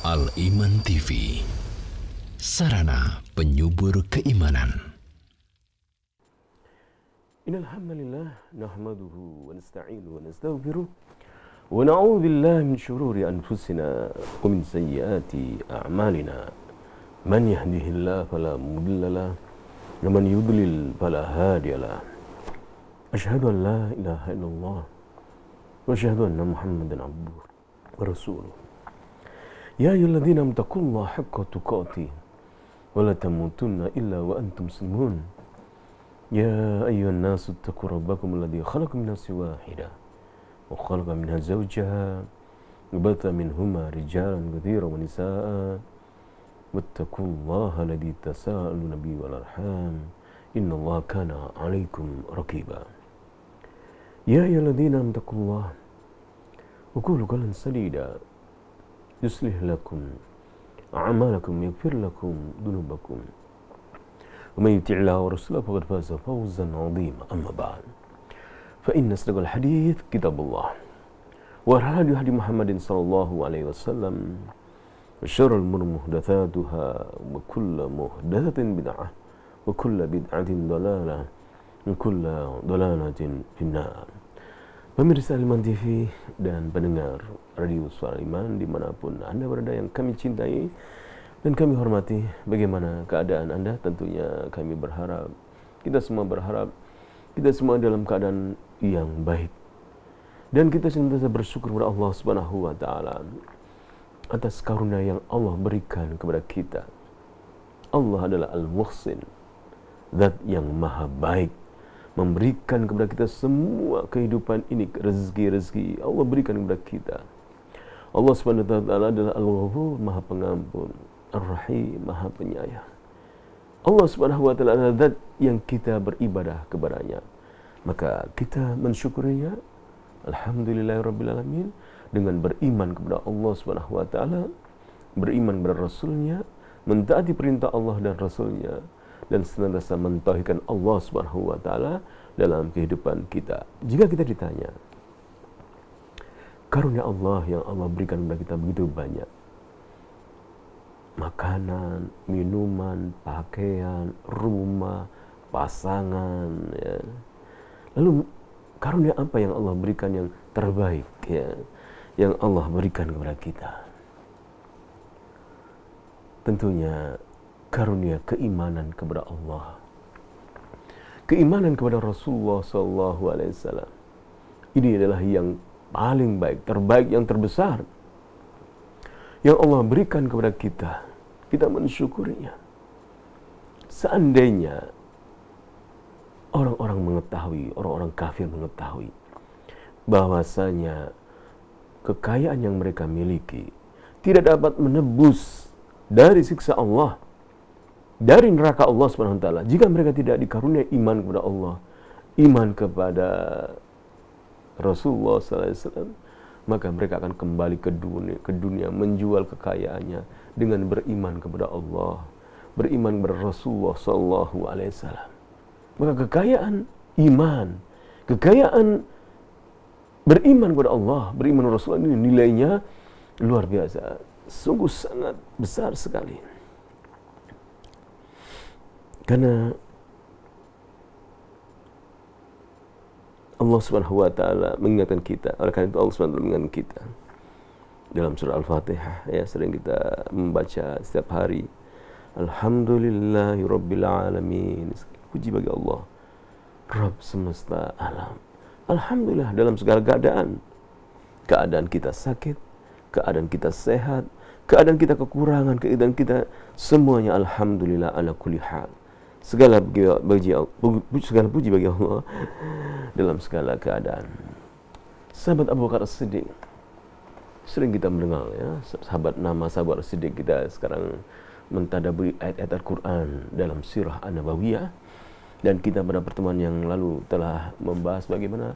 Al-Iman TV, sarana penyubur keimanan. Innal hamdalillah nahmaduhu wa nasta'inuhu wa nastaghfiruh wa na'udzu billahi min shururi anfusina wa min sayyiati a'malina. Man yahdihillahu fala mudilla lahu wa man yudlil fala hadiya lahu. Asyhadu an la ilaha illallah wa asyhadu anna Muhammadan abduhu wa rasuluh. Ya ayyuhalladzina amanu taqullaha haqqa tuqatih wa la tamutunna illa wa antum muslimun. Ya ayyuhan nasu ittaqu rabbakum alladzi khalaqakum min nafsin wahidah wa khalaqa minha zawjaha wa batha minhuma rijalan katsiran wa nisaa'a wattaqullaha alladzi tasaaluna bihi wal arham innallaha kana 'alaikum raqiba. Ya ayyuhalladzina amanu taqullaha wa qulu qawlan sadida yuslih lakum a'malakum yaghfir lakum dhunubakum wa may yuti' Allaha wa rasulahu faqad faza fawzan 'azima. Amma ba'd, fa inna asdaqal hadits kitabullah wa khairal hadi Muhammadin sallallahu alaihi wasallam wa syarrul umuri muhdatsatuha wa kullu muhdatsatin bid'ah wa kullu bid'atin dhalalah wa kullu dhalalatin finnar. Pemirsa Al-Iman TV dan pendengar Radio Suara Iman dimanapun Anda berada yang kami cintai dan kami hormati, bagaimana keadaan Anda? Tentunya kami berharap, kita semua berharap, kita semua dalam keadaan yang baik. Dan kita senantiasa bersyukur kepada Allah Subhanahu wa Ta'ala atas karunia yang Allah berikan kepada kita. Allah adalah Al-Muhsin, Zat yang maha baik, memberikan kepada kita semua kehidupan ini, rezeki-rezeki Allah berikan kepada kita. Allah Subhanahu wa Ta'ala adalah Al-Ghafur, Maha Pengampun, Ar-Rahim, Maha Penyayang. Allah Subhanahu wa Ta'ala adalah Zat yang kita beribadah kepadanya. Maka kita mensyukurinya, alhamdulillahirabbil alamin, dengan beriman kepada Allah Subhanahu wa Ta'ala, beriman kepada Rasulnya, mentaati perintah Allah dan Rasulnya, dan senantiasa mentauhidkan Allah Subhanahu wa Ta'ala dalam kehidupan kita. Jika kita ditanya, karunia Allah yang Allah berikan kepada kita begitu banyak, makanan, minuman, pakaian, rumah, pasangan, ya. Lalu karunia apa yang Allah berikan yang terbaik, ya, yang Allah berikan kepada kita? Tentunya karunia keimanan kepada Allah, keimanan kepada Rasulullah SAW. Ini adalah yang paling baik, terbaik, yang terbesar yang Allah berikan kepada kita. Kita mensyukurinya. Seandainya orang-orang mengetahui, orang-orang kafir mengetahui bahwasanya kekayaan yang mereka miliki tidak dapat menebus dari siksa Allah, dari neraka Allah Subhanahu wa Ta'ala, jika mereka tidak dikaruniai iman kepada Allah, iman kepada Rasulullah SAW, maka mereka akan kembali ke dunia menjual kekayaannya dengan beriman kepada Allah, beriman kepada Rasulullah SAW. Maka kekayaan iman, kekayaan beriman kepada Allah, beriman kepada Rasulullah ini nilainya luar biasa, sungguh sangat besar sekali. Karena Allah Subhanahu wa Ta'ala mengingatkan kita, oleh karena itu Allah Subhanahu wa Ta'ala mengingatkan kita dalam surah Al-Fatihah, ya, sering kita membaca setiap hari. Alhamdulillahirabbil alamin. Puji bagi Allah, Rabb semesta alam. Alhamdulillah dalam segala keadaan. Keadaan kita sakit, keadaan kita sehat, keadaan kita kekurangan, keadaan kita semuanya alhamdulillah ala kulli hal. Segala puji bagi Allah dalam segala keadaan. Sahabat Abu Bakar As-Siddiq, sering kita mendengar, ya, nama sahabat As-Siddiq. Kita sekarang mentadaburi ayat-ayat Al-Quran dalam sirah An-Nabawiyah, dan kita pada pertemuan yang lalu telah membahas bagaimana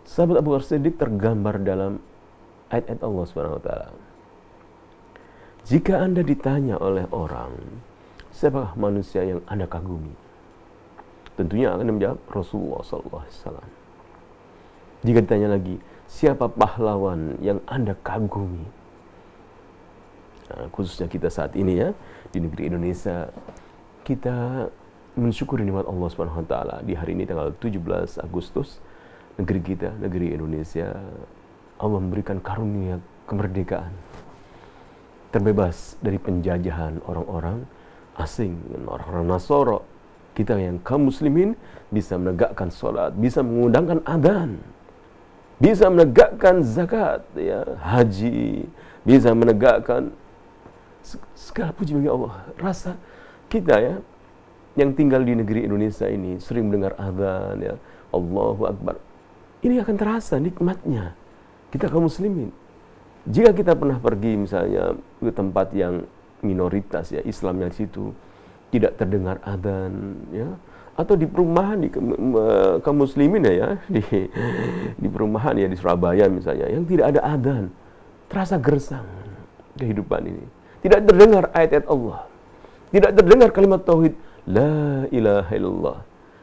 sahabat Abu Bakar As-Siddiq tergambar dalam ayat-ayat Allah Subhanahu wa Ta'ala. Jika Anda ditanya oleh orang, siapakah manusia yang Anda kagumi? Tentunya akan menjawab Rasulullah SAW. Jika ditanya lagi, siapa pahlawan yang Anda kagumi? khususnya kita saat ini ya di negeri Indonesia, kita mensyukuri nikmat Allah Subhanahu wa taala. Di hari ini tanggal 17 Agustus, negeri kita, negeri Indonesia, Allah memberikan karunia kemerdekaan. Terbebas dari penjajahan orang-orang asing, orang-orang Nasoro. Kita yang kaum muslimin bisa menegakkan sholat, bisa mengundangkan adzan, bisa menegakkan zakat, ya, haji, bisa menegakkan segala puji bagi Allah. Rasa kita ya yang tinggal di negeri Indonesia ini sering mendengar adzan, ya, Allahu Akbar. Ini akan terasa nikmatnya kita kaum muslimin. Jika kita pernah pergi misalnya ke tempat yang minoritas ya Islam yang situ tidak terdengar adzan, ya, atau di perumahan di kaum muslimin ya di perumahan ya di Surabaya misalnya yang tidak ada adzan, terasa gersang kehidupan ini. Tidak terdengar ayat-ayat Allah, tidak terdengar kalimat tauhid la ilaha illallah,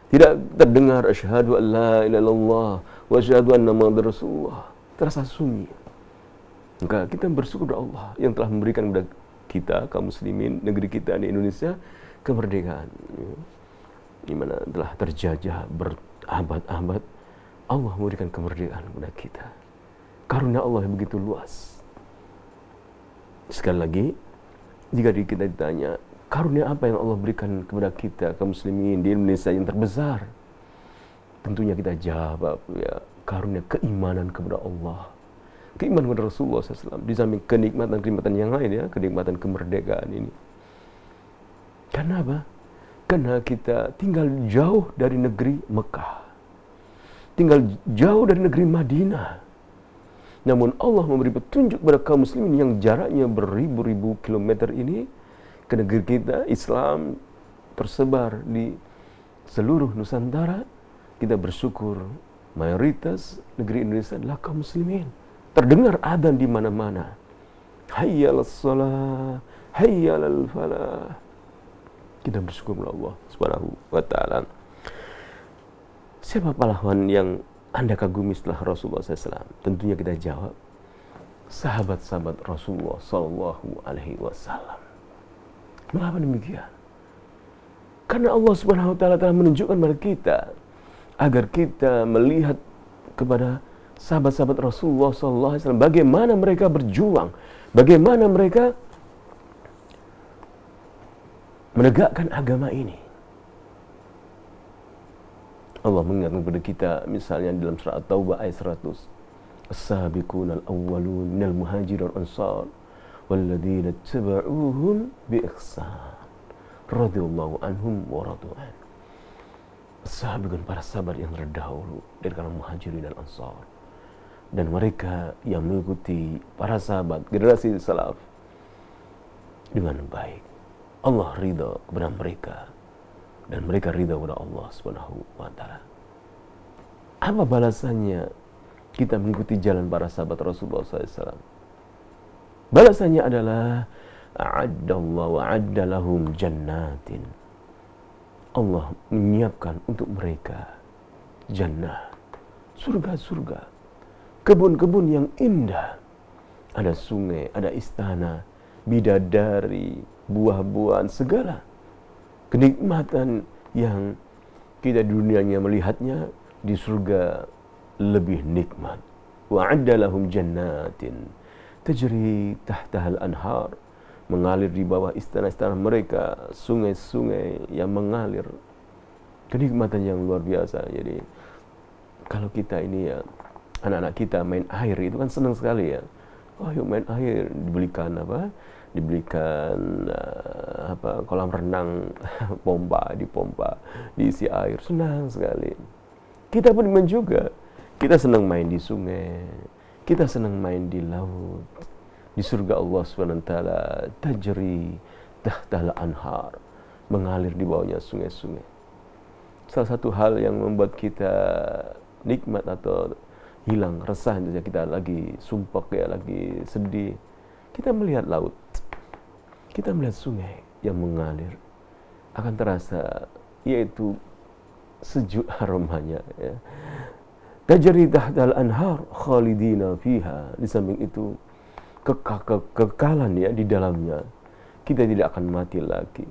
tidak terdengar asyhadu an la ilaha illallah wa asyhadu anna muhammadar rasulullah. Terasa sunyi. Maka kita bersyukur kepada Allah yang telah memberikan kepada kita kaum muslimin negeri kita di Indonesia kemerdekaan, di mana telah terjajah berabad-abad. Allah memberikan kemerdekaan kepada kita. Karunia Allah yang begitu luas. Sekali lagi, jika kita ditanya karunia apa yang Allah berikan kepada kita kaum muslimin di Indonesia yang terbesar, tentunya kita jawab ya karunia keimanan kepada Allah, keimanan kepada Rasulullah SAW, di samping kenikmatan-kenikmatan yang lain ya, kenikmatan kemerdekaan ini. Karena apa? Karena kita tinggal jauh dari negeri Mekah, tinggal jauh dari negeri Madinah. Namun Allah memberi petunjuk kepada kaum muslimin yang jaraknya beribu-ribu kilometer ini ke negeri kita. Islam tersebar di seluruh Nusantara. Kita bersyukur mayoritas negeri Indonesia adalah kaum muslimin. Terdengar adzan di mana-mana. Hayya 'alas shalah, hayya 'alal falah. Kita bersyukur kepada Allah Subhanahu wa taala. Siapa pahlawan yang Anda kagumi setelah Rasulullah SAW? Tentunya kita jawab sahabat-sahabat Rasulullah Sallallahu Alaihi Wasallam. Mengapa demikian? Karena Allah Subhanahu wa taala telah menunjukkan kepada kita agar kita melihat kepada sahabat-sahabat Rasulullah Sallallahu Alaihi Wasallam bagaimana mereka berjuang, bagaimana mereka menegakkan agama ini. Allah mengingatkan kepada kita misalnya dalam surah At-Taubah ayat 100, as-sabiqunal awwalun minal muhajirin wal ansar walladzina ittaba'uuhum bi ihsan radhiyallahu anhum wa radu an. As-sabiqun, para sahabat yang terdahulu dari kalangan muhajirin dan ansar, dan mereka yang mengikuti para sahabat generasi salaf dengan baik. Allah ridha kepada mereka dan mereka ridha kepada Allah Subhanahu wa taala. Apa balasannya kita mengikuti jalan para sahabat Rasulullah SAW? Balasannya adalah a'addallahu wa a'addalahum jannatin. Allah menyiapkan untuk mereka jannah, surga-surga, kebun-kebun yang indah. Ada sungai, ada istana, bidadari, buah-buahan, segala kenikmatan yang kita di dunianya melihatnya, di surga lebih nikmat. Wa'adda lahum jannatin tajri tahtahal anhar, mengalir di bawah istana-istana mereka sungai-sungai yang mengalir. Kenikmatan yang luar biasa. Jadi kalau kita ini ya, anak-anak kita main air itu kan senang sekali ya. Oh yuk main air, dibelikan apa? Dibelikan kolam renang, pompa, diisi air, senang sekali. Kita pun juga, kita senang main di sungai, kita senang main di laut. Di surga Allah SWT tajri tahtal anhar, mengalir di bawahnya sungai-sungai. Salah satu hal yang membuat kita nikmat atau hilang resah, kita lagi sumpek ya, lagi sedih, kita melihat laut, kita melihat sungai yang mengalir, akan terasa yaitu sejuk aromanya ya. Tajri tahtal anhar khalidina fiha. Di samping itu kekekalan ya di dalamnya. Kita tidak akan mati lagi.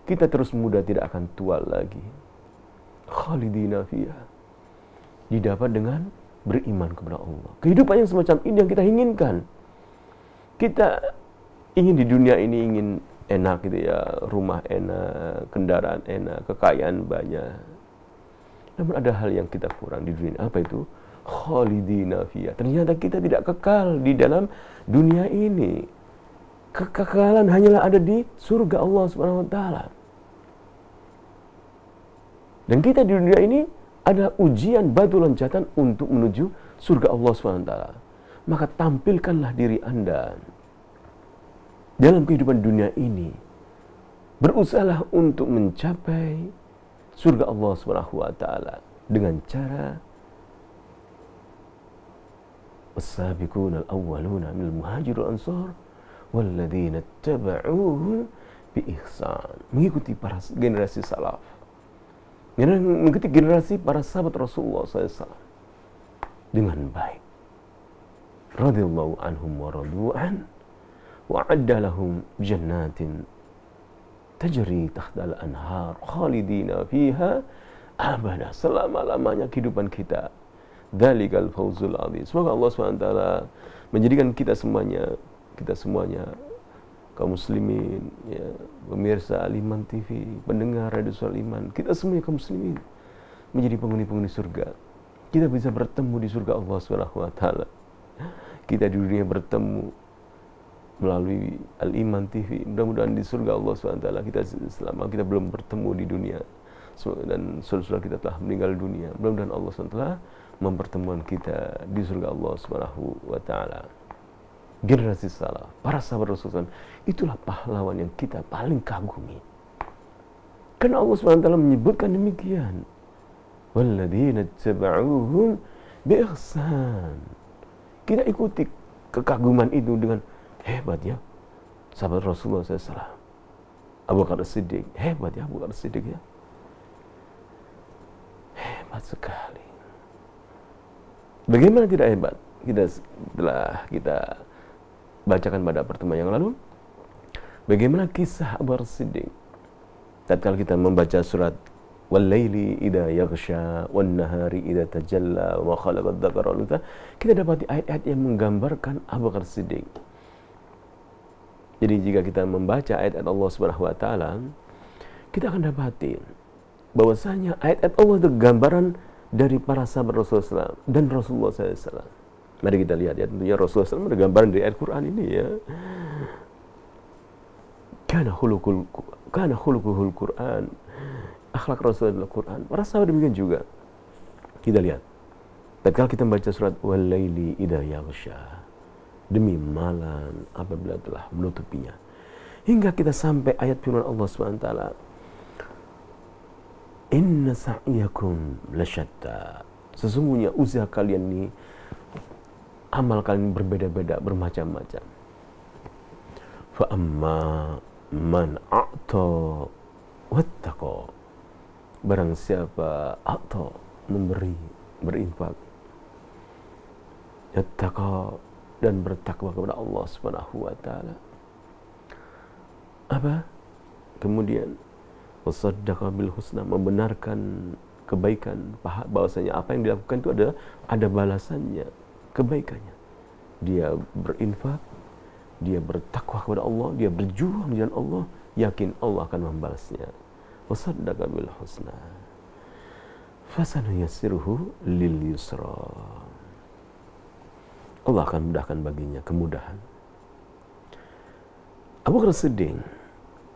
Kita terus muda, tidak akan tua lagi. Khalidina fiha. Didapat dengan beriman kepada Allah. Kehidupan yang semacam ini yang kita inginkan. Kita ingin di dunia ini ingin enak gitu ya, rumah enak, kendaraan enak, kekayaan banyak. Namun ada hal yang kita kurang di dunia. Apa itu? Khalidina fiha. Ternyata kita tidak kekal di dalam dunia ini. Kekekalan hanyalah ada di surga Allah Subhanahu wa taala. Dan kita di dunia ini ada ujian, batu loncatan untuk menuju surga Allah Subhanahu wa taala. Maka tampilkanlah diri Anda dalam kehidupan dunia ini. Berusahalah untuk mencapai surga Allah Subhanahu wa taala dengan cara as-sabiquna al-awwaluna minal muhajirin wal ansar walladzina ittaba'uuhum bi ihsan. Mengikuti para generasi salaf. Mengikuti generasi para sahabat Rasulullah SAW dengan baik. Radhiyallahu anhum wa radu'an wa adda lahum jannatin tajri tahtal anhar khalidina fiha abada. Selama-lamanya kehidupan kita. Dzalikal fawzul adzim. Semoga Allah SWT menjadikan kita semuanya kaum muslimin, ya, pemirsa Al-Iman TV, pendengar Radio Suara Iman, kita semuanya kaum muslimin menjadi penghuni-penghuni surga. Kita bisa bertemu di surga Allah Subhanahu wa taala. Kita di dunia bertemu melalui Al-Iman TV. Mudah-mudahan di surga Allah Subhanahu wa taala kita selama kita belum bertemu di dunia dan saudara kita telah meninggal dunia. Mudah-mudahan Allah Subhanahu wa taala mempertemukan kita di surga Allah Subhanahu wa taala. Generasi salaf, para sahabat Rasulullah, itulah pahlawan yang kita paling kagumi. Karena Allah SWT menyebutkan demikian. Walladzina ittaba'uuhum bi ihsan. Kita ikuti kekaguman itu dengan hebat ya. Sahabat Rasulullah SAW. Abu Bakar As-Siddiq, hebat ya Abu Bakar As-Siddiq ya. Hebat sekali. Bagaimana tidak hebat? Kita bacakan pada pertemuan yang lalu bagaimana kisah Abu Bakar Siddiq tatkala kita membaca surat wal-laili idza yaghsha wan-nahari idza tajalla wa khalaqad dzakara wal untha, kita dapati ayat-ayat yang menggambarkan Abu Bakar Siddiq. Jadi jika kita membaca ayat-ayat Allah Subhanahu wa taala, kita akan dapati bahwasanya ayat-ayat Allah itu gambaran dari para sahabat Rasulullah SAW dan Rasulullah SAW. Mari kita lihat ya, tentunya Rasulullah SAW ada gambaran dari ayat Quran ini ya. Kana khuluquhul Quran. Akhlak Rasulullah adalah Quran. Para sahabat demikian juga. Kita lihat. Tatkala kita membaca surat wal-laili idza yaghsha. Demi malam apabila telah menutupinya. Hingga kita sampai ayat firman Allah Subhanahu wa taala. Inna sa'yakum lasyatta. Sesungguhnya usaha kalian ini, amal kalian berbeda-beda, bermacam-macam. Fa amma man a'ta wattaqa. Barang siapa a'ta, memberi, berinfak, yattaqa, dan bertakwa kepada Allah Subhanahu wa taala. Apa? Kemudian wasaddaqa bil husna, membenarkan kebaikan, bahwasanya apa yang dilakukan itu ada balasannya, kebaikannya. Dia berinfak, dia bertakwa kepada Allah, dia berjuang di jalan Allah, yakin Allah akan membalasnya. Wasaddaqa bil husna fasanuyassiruhu lil yusra. Allah akan mudahkan baginya kemudahan. Abu Bakar Siddiq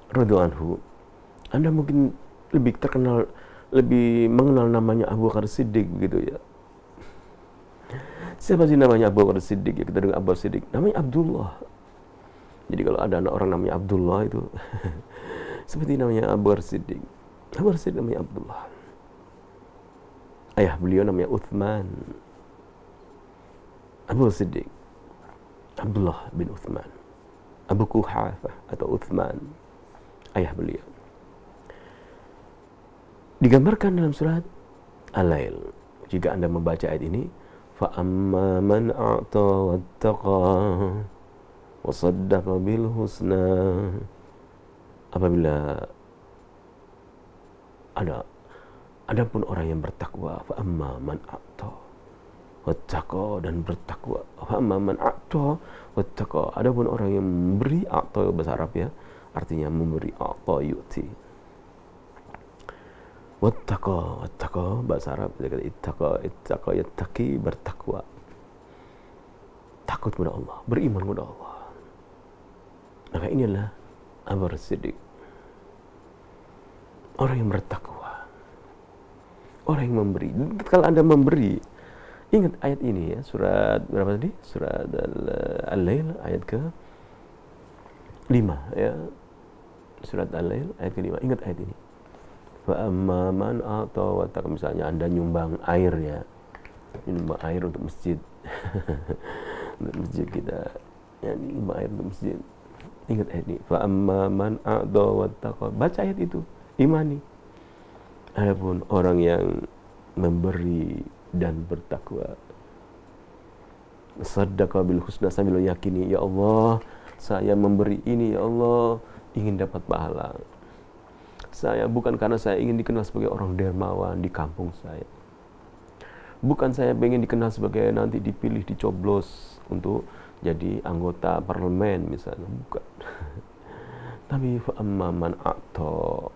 radhiyallahu anhu, Anda mungkin lebih terkenal, lebih mengenal namanya Abu Bakar Siddiq begitu ya. Siapa sih namanya Abu Bakar Siddiq? Ya, kita dengar Abu Bakar Siddiq. Namanya Abdullah. Jadi kalau ada anak orang namanya Abdullah itu seperti namanya Abu Bakar Siddiq. Abu Bakar Siddiq namanya Abdullah. Ayah beliau namanya Uthman. Abu Bakar Siddiq Abdullah bin Uthman. Abu Quhafah atau Uthman, ayah beliau. Digambarkan dalam surat Al-Lail. Jika Anda membaca ayat ini, fa amma man a'ta wattaqa. wa saddaqa bil husna. Apabila adapun orang yang bertakwa, fa amma man a'ta wattaqa, dan bertakwa, fa amma man a'ta wattaqa, adapun orang yang memberi, a'ta bahasa Arab ya, artinya memberi, a'ta yu'ti. Wattaqa bahasa Arab, dia kata ittaqa yattaqi, bertakwa, takut kepada Allah, beriman kepada Allah. Maka inilah Abu Siddiq, orang yang bertakwa, orang yang memberi. Kalau Anda memberi, ingat ayat ini ya, surat berapa tadi? Surat Al-Lail ayat ke-5 ya. Surat Al-Lail ayat ke-5. Ingat ayat ini. Fa amma man a'ta wattaqa, misalnya Anda nyumbang air ya. Nyumbang air untuk masjid. Untuk masjid kita. Ya, nyumbang air untuk masjid. Ingat ayat ini. Fa amma man a'ta wattaqa. Baca ayat itu, imani. Adapun orang yang memberi dan bertakwa, saddaqa bil husna, sambil yakini, ya Allah, saya memberi ini, ya Allah, ingin dapat pahala. Saya bukan karena saya ingin dikenal sebagai orang dermawan di kampung saya. Bukan saya ingin dikenal sebagai nanti dipilih, dicoblos untuk jadi anggota parlemen misalnya, bukan. Tapi fa amma man a'ta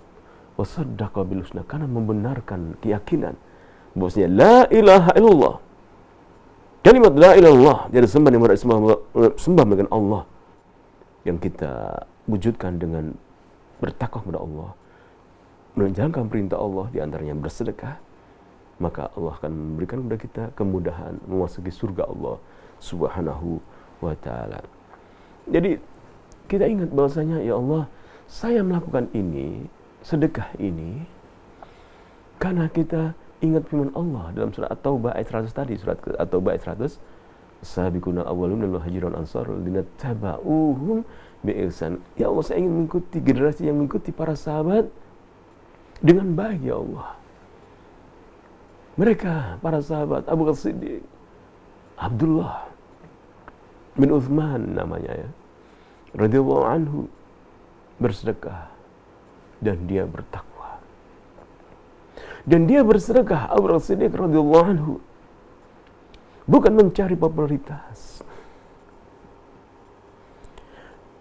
wa saddaqa bil husna, karena membenarkan keyakinan bahwasanya la ilaha illallah, kalimat la ilaha illallah, jadi sembah dengan Allah, yang kita wujudkan dengan bertakwa kepada Allah, menjalankan perintah Allah, di antaranya bersedekah, maka Allah akan memberikan kepada kita kemudahan memasuki surga Allah Subhanahu wa ta'ala. Jadi kita ingat bahwasanya, ya Allah, saya melakukan ini, sedekah ini, karena kita ingat firman Allah dalam surat At-Taubah ayat 100 tadi, surat At-Taubah ayat 100, sabiquna awwaluna minal muhajirin ansar ladzina tabauhum bi ihsan. Ya Allah, saya ingin mengikuti generasi yang mengikuti para sahabat dengan baik, ya Allah. Mereka, para sahabat, Abu Bakar Siddiq, Abdullah bin Uthman namanya ya, radhiyallahu anhu, bersedekah dan dia bertakwa. Dan dia bersedekah, Abu Bakar Siddiq radhiyallahu anhu, bukan mencari popularitas,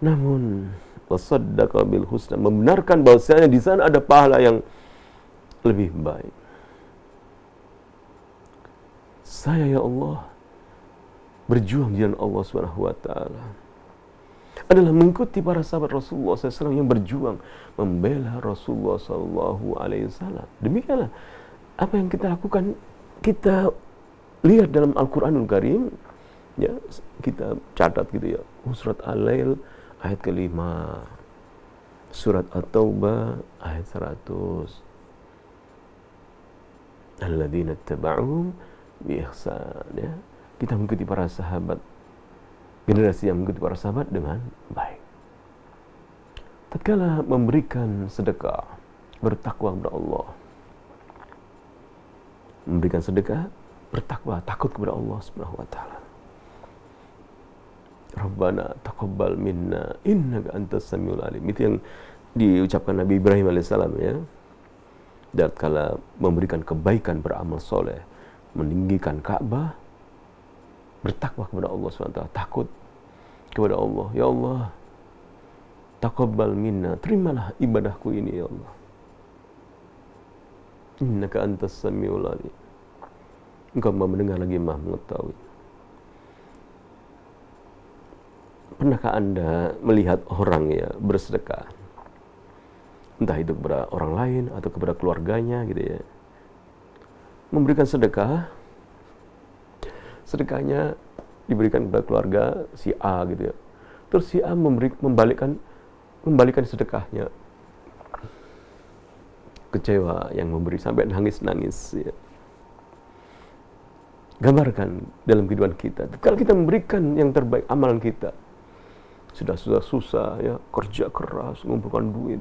namun wasaddaqa bil husna, membenarkan bahwasanya di sana ada pahala yang lebih baik. Saya, ya Allah, berjuang di jalan Allah Subhanahu wa ta'ala adalah mengikuti para sahabat Rasulullah SAW yang berjuang membela Rasulullah SAW. Demikianlah apa yang kita lakukan. Kita lihat dalam Al-Quranul Karim, ya, kita catat gitu ya, surat Al-Lail ayat ke-5, surat At-Taubah ayat 100, alladzina taba'uhum bi ihsan, ya. Kita mengikuti para sahabat, generasi yang mengikuti para sahabat dengan baik. Tatkala memberikan sedekah, bertakwa kepada Allah. Memberikan sedekah, bertakwa, takut kepada Allah Subhanahu wa ta'ala. Rabbana taqabbal minna innaka antas samiul alim. Itu yang diucapkan Nabi Ibrahim alaihissalam ya. Dan kala memberikan kebaikan, beramal soleh, meninggikan Ka'bah, bertakwa kepada Allah SWT, takut kepada Allah. Ya Allah, taqabbal minna, terimalah ibadahku ini, ya Allah. Innaka antas samiul alim. Engkau Maha mendengar lagi Maha mengetahui. Pernahkah Anda melihat orang ya bersedekah, entah itu kepada orang lain atau kepada keluarganya gitu ya, memberikan sedekah, sedekahnya diberikan kepada keluarga si A gitu ya, terus si A membalikan sedekahnya, kecewa yang memberi sampai nangis ya. Gambarkan dalam kehidupan kita, kalau kita memberikan yang terbaik, amalan kita sudah susah ya, kerja keras, mengumpulkan duit,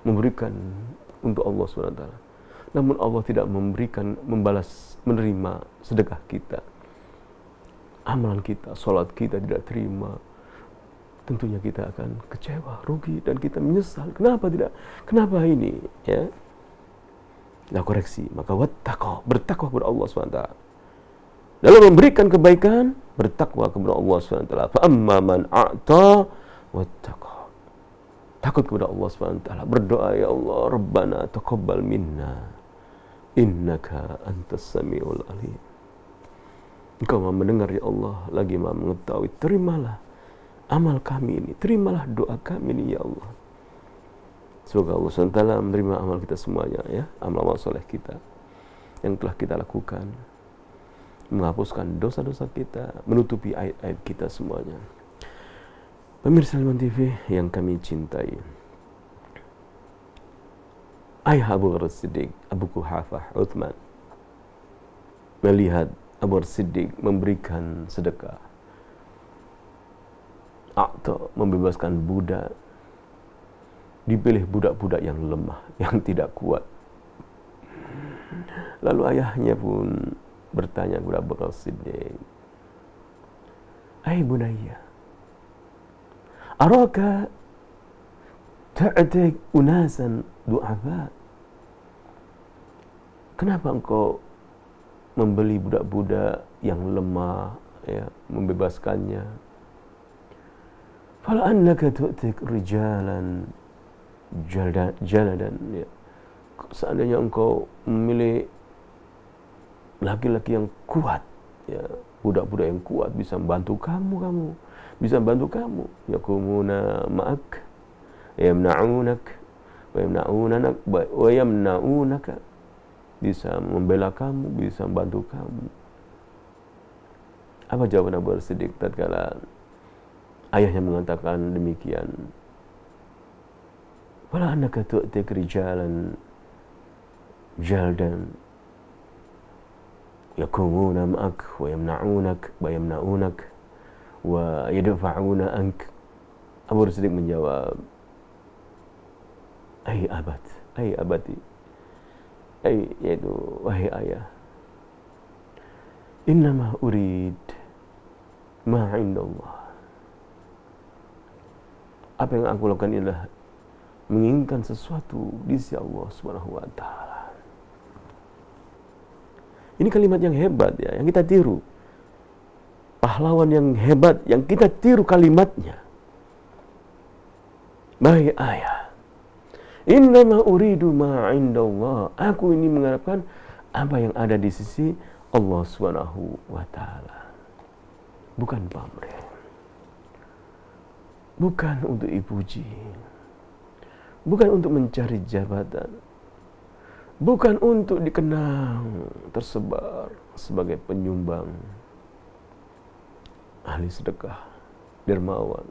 memberikan untuk Allah SWT. Namun Allah tidak memberikan, membalas, menerima sedekah kita, amalan kita, sholat kita tidak terima, tentunya kita akan kecewa, rugi, dan kita menyesal. Kenapa ini? Ya. Nah, koreksi. Maka bertakwa kepada Allah SWT. Dalam memberikan kebaikan, bertakwa kepada Allah SWT. Fa'amma man a'ta wattaqa. Takut kepada Allah SWT. Berdoa, ya Allah, Rabbana taqabbal minna. Innaka antas sami'ul alim. Engkau maha mendengar, ya Allah, lagi maha mengetahui. Terimalah amal kami ini, terimalah doa kami ini, ya Allah. Semoga Allah SWT menerima amal kita semuanya, ya, amal-amal soleh kita yang telah kita lakukan, menghapuskan dosa-dosa kita, menutupi aib-aib kita semuanya. Pemirsa Iman TV yang kami cintai, ayah Abu Bakar Siddiq, Abu Quhafah Uthman, melihat Abu Bakar Siddiq memberikan sedekah atau membebaskan budak, dipilih budak-budak yang lemah, yang tidak kuat. Lalu ayahnya pun bertanya kepada Abu Bakar Siddiq, "Hai bunayya, araka ta'tik unasan du'afa?" Kenapa engkau membeli budak-budak yang lemah, ya, membebaskannya? Fala annaka tu'tik rijalan jaladan, ya. Seandainya engkau memilih laki-laki yang kuat, ya, budak-budak yang kuat bisa membantu kamu bisa membantu kamu, yakumuna ma'ak yamna'unak wa yamna'unaka, bisa membela kamu, bisa membantu kamu. Apa jawaban Abu Bakar Siddiq tatkala ayahnya mengatakan demikian? Wala annaka tu'tik rijalan jaldan yakumuna ma'ak wa yamna'unak wa yadfa'una ank. Abu Bakar Siddiq menjawab, "Ai abati, yaitu wahai ayah, innama urid ma 'indallah." Apa yang aku lakukan adalah menginginkan sesuatu di sisi Allah Subhanahu wa taala. Ini kalimat yang hebat, ya, yang kita tiru. Pahlawan yang hebat yang kita tiru kalimatnya. Baik ayah, innama uridu ma 'indallah. Aku ini mengharapkan apa yang ada di sisi Allah Subhanahu wa taala. Bukan pamrih. Bukan untuk dipuji. Bukan untuk mencari jabatan. Bukan untuk dikenang, tersebar sebagai penyumbang, ahli sedekah, dermawan,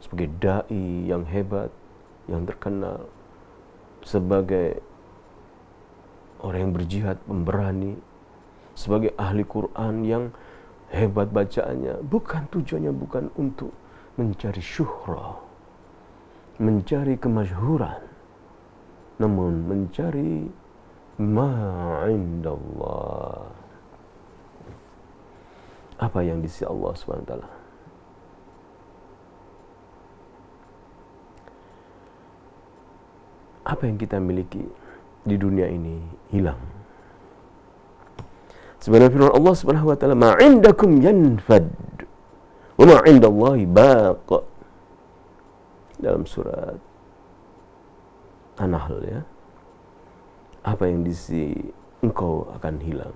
sebagai dai yang hebat, yang terkenal, sebagai orang yang berjihad, pemberani, sebagai ahli Quran yang hebat bacaannya. Bukan tujuannya, bukan untuk mencari syuhrah, mencari kemasyhuran, namun mencari ma'indallah, apa yang di sisi Allah SWT. Apa yang kita miliki di dunia ini hilang. Sebenarnya firman Allah Subhanahu wa taala, "Ma'indakum yanfad wa ma'indallahi baq." Dalam surat An-Nahl, ya. Apa yang di sisi engkau akan hilang.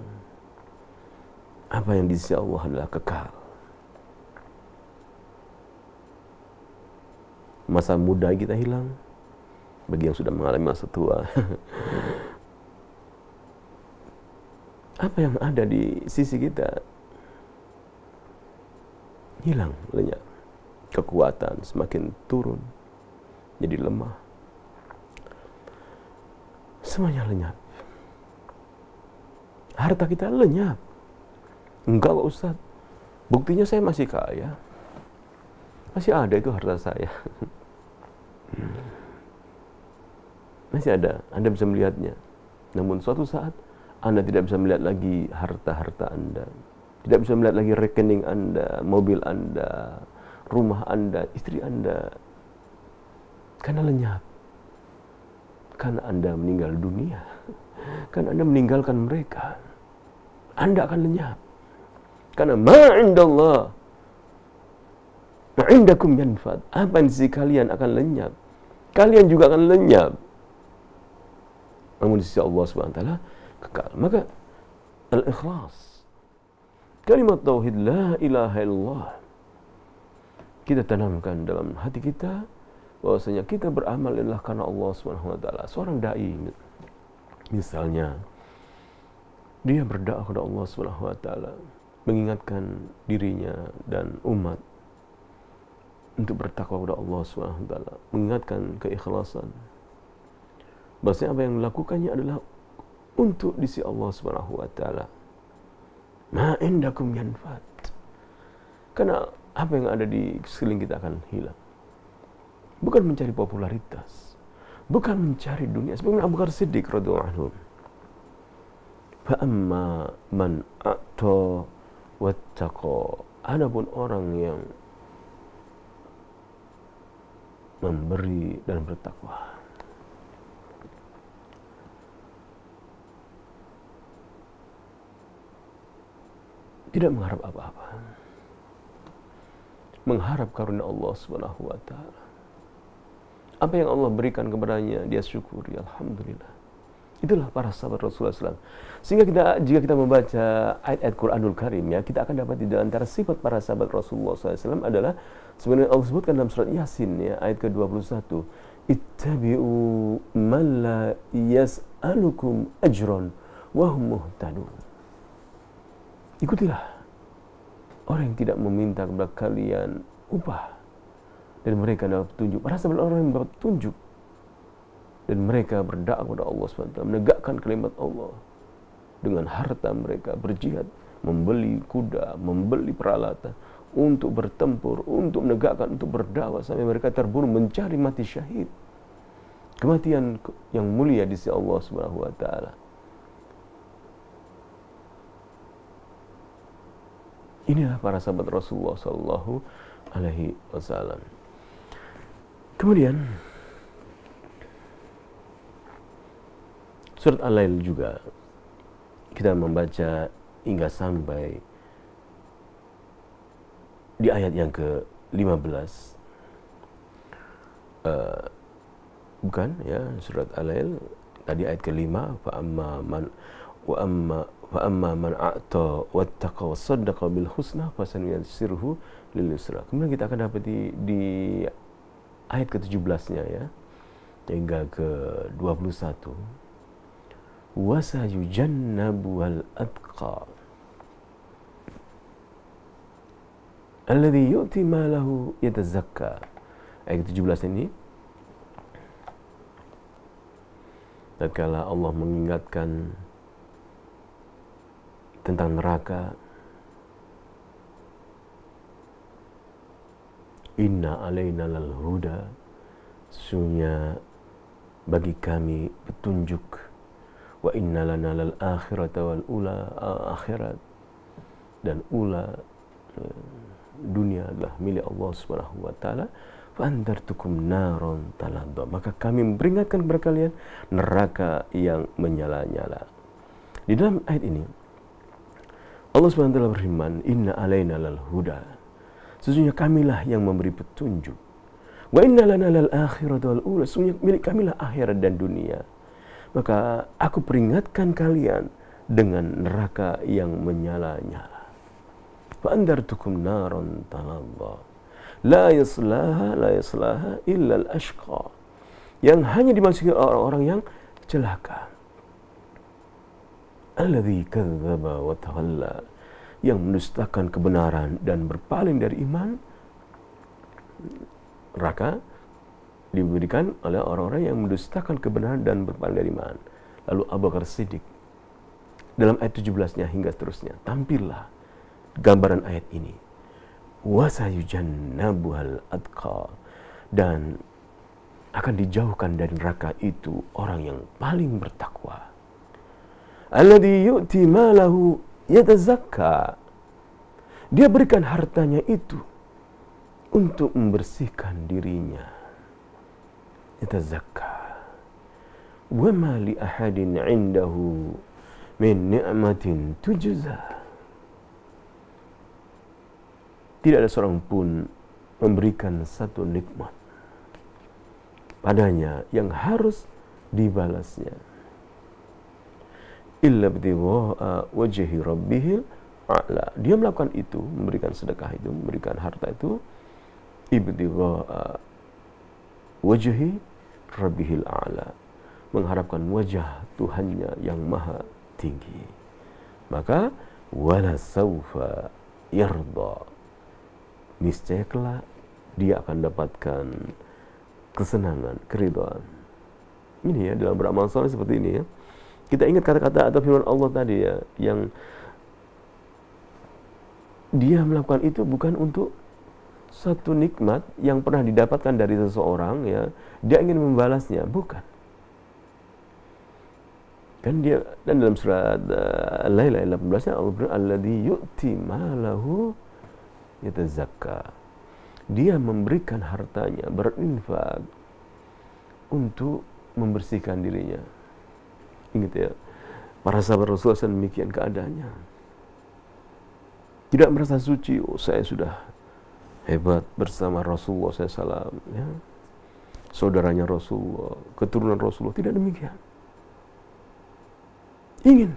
Apa yang di sisi Allah adalah kekal. Masa muda kita hilang, bagi yang sudah mengalami masa tua. Apa yang ada di sisi kita hilang, lenyap. Kekuatan semakin turun, jadi lemah. Semuanya lenyap. Harta kita lenyap. Enggak kok Ustaz, buktinya saya masih kaya, masih ada itu harta saya. Masih ada, Anda bisa melihatnya. Namun suatu saat Anda tidak bisa melihat lagi harta-harta Anda, tidak bisa melihat lagi rekening Anda, mobil Anda, rumah Anda, istri Anda, karena lenyap. Karena Anda meninggal dunia, karena Anda meninggalkan mereka, Anda akan lenyap. Karena ma'indallah ma'indakum yanfad. Apa yang di sisi kalian akan lenyap, kalian juga akan lenyap. Namun di sisi Allah SWT kekal. Maka al-ikhlas, kalimat tauhid la ilaha illallah, kita tanamkan dalam hati kita bahwasanya kita beramal adalah karena Allah SWT. Seorang dai misalnya, dia berdakwah kepada Allah SWT, mengingatkan dirinya dan umat untuk bertakwa kepada Allah SWT, mengingatkan keikhlasan. Bahasanya apa yang dilakukannya adalah untuk di sisi Allah SWT. Ma indakum yanfad. Karena apa yang ada di sekeliling kita akan hilang. Bukan mencari popularitas, bukan mencari dunia. Sebagaimana Abu Bakar Siddiq radhiyallahu anhu, fa amma man a'ta wattaqa. Adapun orang yang memberi dan bertakwa, tidak mengharap apa-apa, mengharap karunia Allah Subhanahu wa taala. Apa yang Allah berikan kepadanya, dia syukuri, alhamdulillah. Itulah para sahabat Rasulullah SAW. Sehingga jika kita membaca ayat-ayat Quranul Karim, ya, kita akan dapat di antara sifat para sahabat Rasulullah SAW adalah sebenarnya Allah sebutkan dalam surat Yasin, ya, ayat ke-21. Ittabi'u man la yas'alukum ajran wa hum muhtadun. Ikutilah orang yang tidak meminta kepada kalian upah, dan mereka dapat petunjuk. Para sahabat orang yang dapat petunjuk, dan mereka berdakwah kepada Allah SWT, menegakkan kalimat Allah dengan harta mereka, berjihad, membeli kuda, membeli peralatan untuk bertempur, untuk menegakkan, untuk berdakwah sampai mereka terbunuh, mencari mati syahid, kematian yang mulia di sisi Allah Subhanahu wa taala. Inilah para sahabat Rasulullah sallallahu alaihi wasallam. Kemudian surat Al-Lail juga kita membaca hingga sampai di ayat yang ke-15. Bukan, ya, surat Al-Lail tadi ayat ke-5, fa amma man a'ta wattaqa wasaddaqa bil husna fasanuyassiruhu lil yusra. Kemudian kita akan dapat di ayat ke-17-nya, ya, hingga ke-21. Wasayujannabuhal atqa alladhi yu'ti malahu yatazakka. Ayat ke-17 ini, tatkala Allah mengingatkan tentang neraka, inna alaina lal huda, sesungguhnya bagi kami petunjuk, wa inna lana lal akhirata wal ula, akhirat dan ula dunia adalah milik Allah Subhanahu wa taala. Fa andartukum naron taladha, maka kami memperingatkan kepada kalian neraka yang menyala-nyala. Di dalam ayat ini Allah SWT berfirman, inna alaina lal huda, sesungguhnya kamilah yang memberi petunjuk, wa inna lana lal akhirata wal ula, sesungguhnya milik kamilah akhirat dan dunia. Maka aku peringatkan kalian dengan neraka yang menyala-nyala. Fa andartukum naron taladha la yaslaha illa al-ashqa, yang hanya dimasuki orang-orang yang celaka. Alladzi kadzdzaba wa tawalla, yang mendustakan kebenaran dan berpaling dari iman. Neraka diberikan oleh orang-orang yang mendustakan kebenaran dan berpaling dari iman. Lalu Abu Bakar Siddiq dalam ayat 17-nya hingga seterusnya, tampillah gambaran ayat ini. Wasayujannabuhal atqa, dan akan dijauhkan dari neraka itu orang yang paling bertakwa. Alladhi yu'ti malahu yatazakka, dia berikan hartanya itu untuk membersihkan dirinya. Yatazakka. Wa ma li ahadin 'indahu min ni'matin tujza. Tidak ada seorang pun memberikan satu nikmat padanya yang harus dibalasnya. Illa btigha'a wajhi rabbihil a'la. Dia melakukan itu, memberikan sedekah itu, memberikan harta itu, ibtigha'a wajhi rabbihil a'la, mengharapkan wajah Tuhannya yang maha tinggi. Maka wala saufa yarda, niscaya kelak dia akan dapatkan kesenangan, keridhaan. Ini ya, dalam beramal saleh seperti ini ya. Kita ingat kata-kata atau firman Allah tadi ya, yang dia melakukan itu bukan untuk satu nikmat yang pernah didapatkan dari seseorang ya, dia ingin membalasnya, bukan. Kan dia, dan dalam surat Al-Lail ayat 18 Allah berkata, alladzi yu'ti malahu yatazakka. Dia memberikan hartanya, berinfak untuk membersihkan dirinya. Ingat ya, para sahabat Rasulullah SAW demikian keadaannya. Tidak merasa suci, oh saya sudah hebat bersama Rasulullah SAW, ya. Saudaranya Rasulullah, keturunan Rasulullah, tidak demikian. Ingin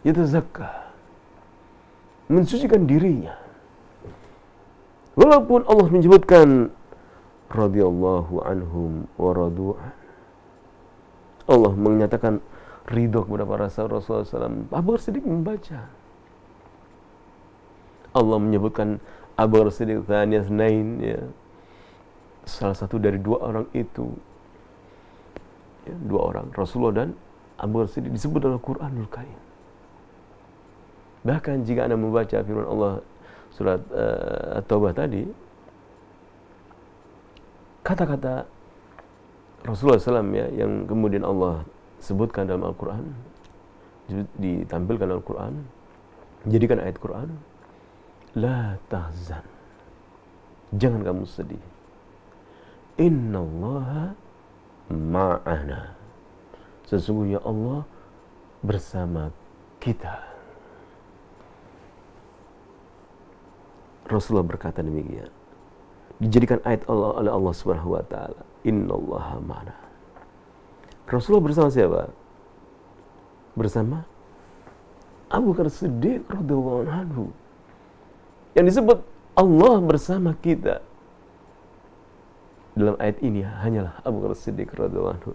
yatazakka, mensucikan dirinya. Walaupun Allah menyebutkan radhiyallahu anhum wa radu'an, Allah menyatakan ridho kepada para sahabat Rasulullah SAW. Abu Bakar Siddiq membaca. Allah menyebutkan Abu Bakar Siddiq tsaniyas nain, ya, salah satu dari dua orang itu, ya, dua orang, Rasulullah dan Abu Bakar Siddiq, disebut dalam Al-Quranul Karim. Bahkan jika Anda membaca firman Allah surat At-Taubah tadi, kata-kata Rasulullah SAW ya, yang kemudian Allah sebutkan dalam Al-Quran, ditampilkan dalam Al-Quran, jadikan ayat Quran, la tahzan, jangan kamu sedih, innallaha ma'ana, sesungguhnya Allah bersama kita. Rasulullah berkata demikian, dijadikan ayat Allah oleh Allah Subhanahu wa taala, innallaha ma'ana. Rasulullah bersama siapa? Bersama Abu Bakar Siddiq radhiyallahu anhu. Yang disebut Allah bersama kita dalam ayat ini hanyalah Abu Bakar Siddiq radhiyallahu anhu.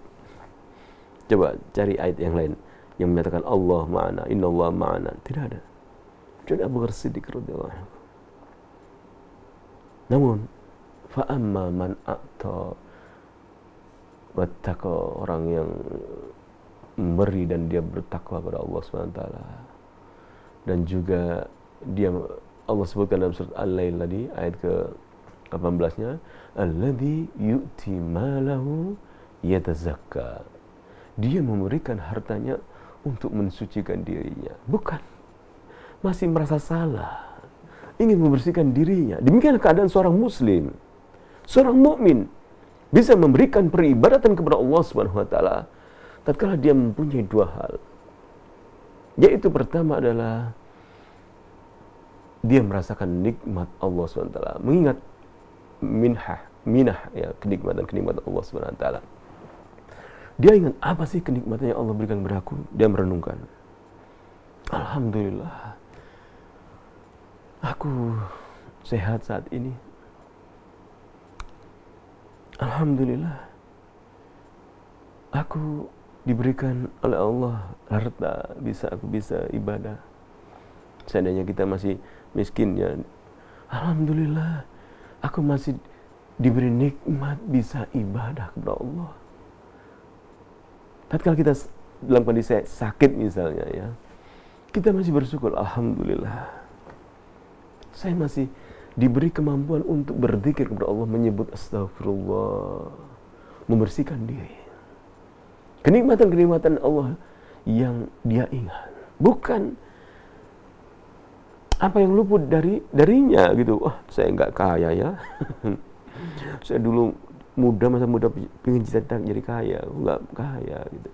Coba cari ayat yang lain yang menyatakan Allah ma'ana, innallaha ma'ana. Tidak ada. Kecuali Abu Bakar Siddiq radhiyallahu anhu. Namun fa'amma man a'ta wattaqa, orang yang memberi dan dia bertakwa kepada Allah SWT, dan juga dia, Allah sebutkan dalam surat Al-Lail tadi ayat ke-18-nya, alladzi yu'ti malahu yatazakka, dia memberikan hartanya untuk mensucikan dirinya, bukan masih merasa salah, ingin membersihkan dirinya. Demikian keadaan seorang muslim, seorang mukmin bisa memberikan peribadatan kepada Allah Subhanahu wa taala tatkala dia mempunyai dua hal. Yaitu pertama adalah dia merasakan nikmat Allah Subhanahu wa taala, mengingat minah ya, kenikmatan Allah Subhanahu wa taala. Dia ingat apa sih kenikmatan yang Allah berikan kepada aku? Dia merenungkan. Alhamdulillah, aku sehat saat ini. Alhamdulillah, aku diberikan oleh Allah harta, aku bisa ibadah. Seandainya kita masih miskin ya, alhamdulillah, aku masih diberi nikmat bisa ibadah kepada Allah. Tatkala kita dalam kondisi sakit misalnya ya, kita masih bersyukur, alhamdulillah, saya masih diberi kemampuan untuk berzikir kepada Allah, menyebut astagfirullah, membersihkan diri. Kenikmatan-kenikmatan Allah yang dia ingat, bukan apa yang luput darinya gitu. Wah, saya nggak kaya ya. Saya dulu masa muda pengen cita-cita jadi kaya, nggak kaya gitu.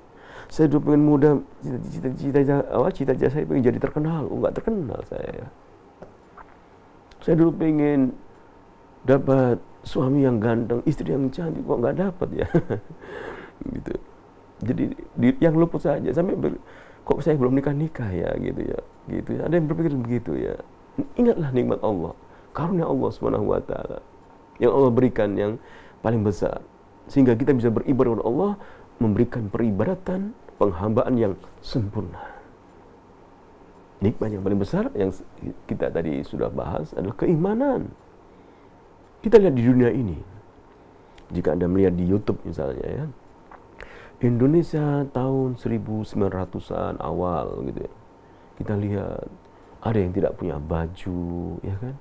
Saya dulu pengen muda cita-cita saya pengen jadi terkenal, nggak terkenal saya. Saya dulu pengen dapat suami yang ganteng, istri yang cantik, kok nggak dapat ya. Gitu. Jadi yang luput saja sampai kok saya belum nikah ya gitu ya. Gitu ya. Ada yang berpikir begitu ya. Ingatlah nikmat Allah, karunia Allah Subhanahu wa taala yang Allah berikan yang paling besar sehingga kita bisa beribadah kepada Allah, memberikan peribadatan penghambaan yang sempurna. Nikmat yang paling besar yang kita tadi sudah bahas adalah keimanan. Kita lihat di dunia ini, jika Anda melihat di YouTube misalnya ya, Indonesia tahun 1900-an awal gitu ya, kita lihat ada yang tidak punya baju, ya kan,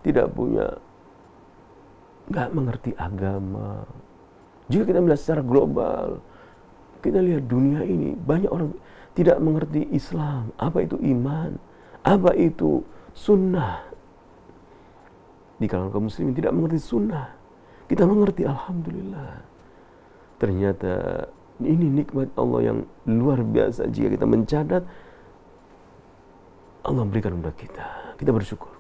tidak punya, nggak mengerti agama. Jika kita melihat secara global, kita lihat dunia ini banyak orang tidak mengerti Islam, apa itu iman, apa itu sunnah. Di kalangan kaum muslimin tidak mengerti sunnah, kita mengerti, alhamdulillah. Ternyata ini nikmat Allah yang luar biasa. Jika kita mencatat, Allah berikan kepada kita, kita bersyukur.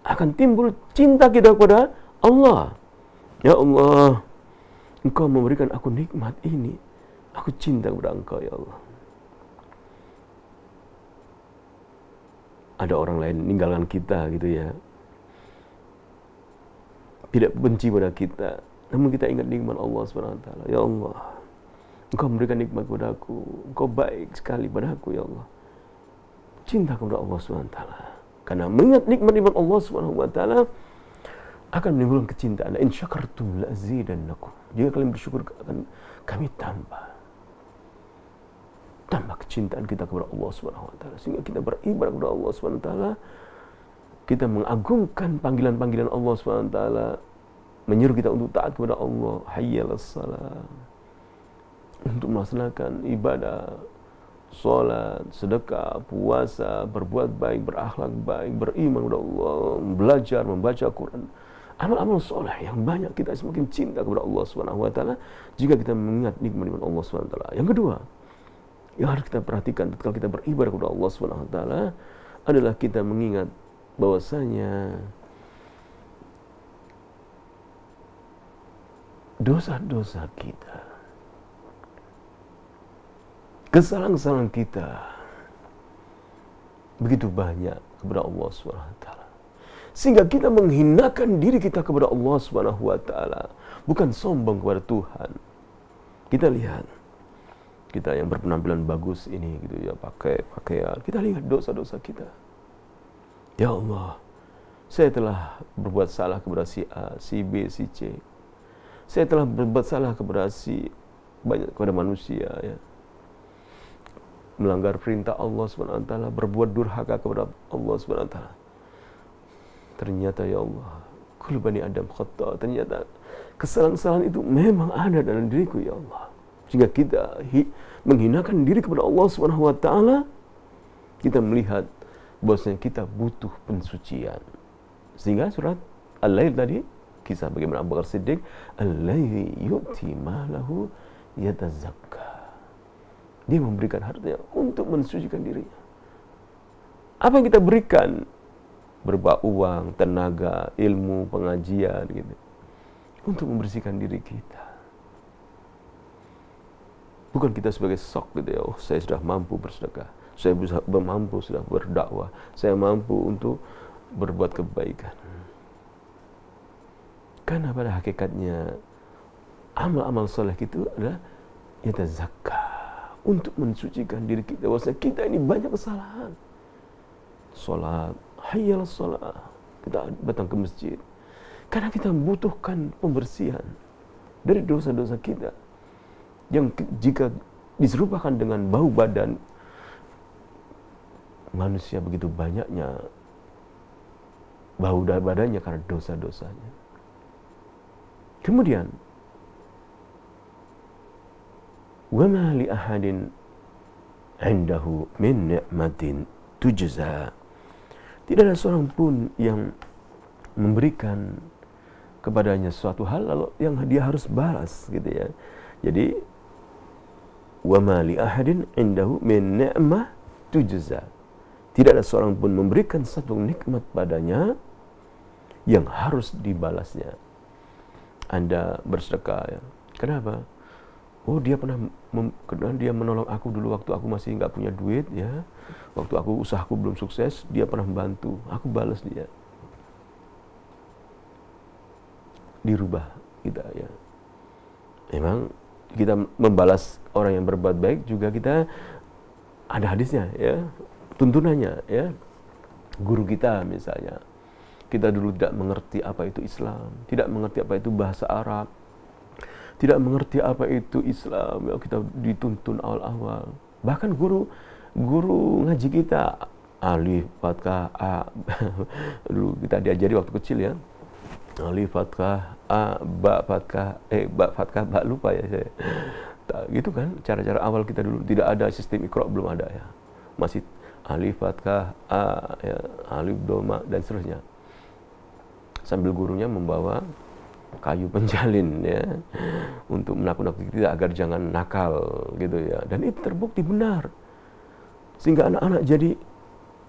Akan timbul cinta kita kepada Allah. Ya Allah, Engkau memberikan aku nikmat ini, aku cinta kepada Engkau ya Allah. Ada orang lain meninggalkan kita gitu ya, tidak benci pada kita, namun kita ingat nikmat Allah SWT. Ya Allah, Engkau memberikan nikmat kepada aku, Engkau baik sekali pada aku ya Allah. Cinta kepada Allah SWT. Karena mengingat nikmat-nikmat Allah SWT akan menimbulkan kecintaan. In syakartum la'azidannakum. Jika kalian bersyukur, akan kami tambah kecintaan kita kepada Allah SWT. Sehingga kita beribadah kepada Allah SWT. Kita mengagungkan panggilan-panggilan Allah SWT, menyuruh kita untuk taat kepada Allah, hayya alas salat, untuk melaksanakan ibadah, salat, sedekah, puasa, berbuat baik, berakhlak baik, beriman kepada Allah, belajar, membaca Quran, amal-amal soleh yang banyak. Kita semakin cinta kepada Allah SWT jika kita mengingat nikmat-nikmat Allah SWT. Yang kedua, yang harus kita perhatikan ketika kita beribadah kepada Allah SWT adalah kita mengingat bahwasanya dosa-dosa kita, kesalahan-kesalahan kita begitu banyak kepada Allah SWT, sehingga kita menghinakan diri kita kepada Allah SWT, bukan sombong kepada Tuhan. Kita lihat, kita yang berpenampilan bagus ini gitu ya, pakai pakaian, kita lihat dosa-dosa kita. Ya Allah, saya telah berbuat salah kepada si A, si B, si C. Saya telah berbuat salah kepada kepada manusia ya. Melanggar perintah Allah SWT, berbuat durhaka kepada Allah SWT. Ternyata ya Allah, kullu bani Adam khata'. Ternyata kesalahan-kesalahan itu memang ada dalam diriku ya Allah. Sehingga kita menghinakan diri kepada Allah SWT, kita melihat bahwasanya kita butuh pensucian. Sehingga surat Al-Lail tadi, kisah bagaimana Abu Bakar Siddiq, allazi yu'ti malahu yatazakka. Dia memberikan hartanya untuk mensucikan dirinya. Apa yang kita berikan? Berupa uang, tenaga, ilmu, pengajian gitu, untuk membersihkan diri kita. Bukan kita sebagai sok gitu ya, oh saya sudah mampu bersedekah, saya mampu sudah berdakwah, saya mampu untuk berbuat kebaikan. Karena pada hakikatnya amal-amal soleh itu adalah yatazakka, untuk mensucikan diri kita. Bahwasanya kita ini banyak kesalahan. Salat, hayya alas salat, kita datang ke masjid karena kita membutuhkan pembersihan dari dosa-dosa kita yang jika diserupakan dengan bau badan manusia, begitu banyaknya bau badannya karena dosa-dosanya. Kemudian, wa ma li ahadin indahu min ni'matin tujza Tidak ada seorang pun yang memberikan kepadanya suatu hal lalu yang dia harus balas gitu ya. Jadi wa ma li ahadin indahu min ni'mah tujza. Tidak ada seorang pun memberikan satu nikmat padanya yang harus dibalasnya. Anda bersedekah ya. Kenapa? Oh, dia dia menolong aku dulu waktu aku masih nggak punya duit ya. Waktu usahaku belum sukses, dia pernah membantu. Aku balas dia. Dirubah kita ya. Memang kita membalas orang yang berbuat baik juga kita ada hadisnya ya, tuntunannya ya. Guru kita misalnya, kita dulu tidak mengerti apa itu Islam, tidak mengerti apa itu bahasa Arab, tidak mengerti apa itu Islam, ya, kita dituntun awal-awal. Bahkan guru ngaji kita, alif, fathah, a, dulu kita diajari waktu kecil ya, alif, fathah, a, ba, fathah, ba, lupa ya saya. Gitu kan, cara-cara awal kita dulu, tidak ada sistem Iqra, belum ada ya. Masih alif, fathah, a, ya, alif, doma, dan seterusnya. Sambil gurunya membawa kayu penjalin ya untuk menakut-nakuti kita agar jangan nakal gitu ya, dan itu terbukti benar sehingga anak-anak jadi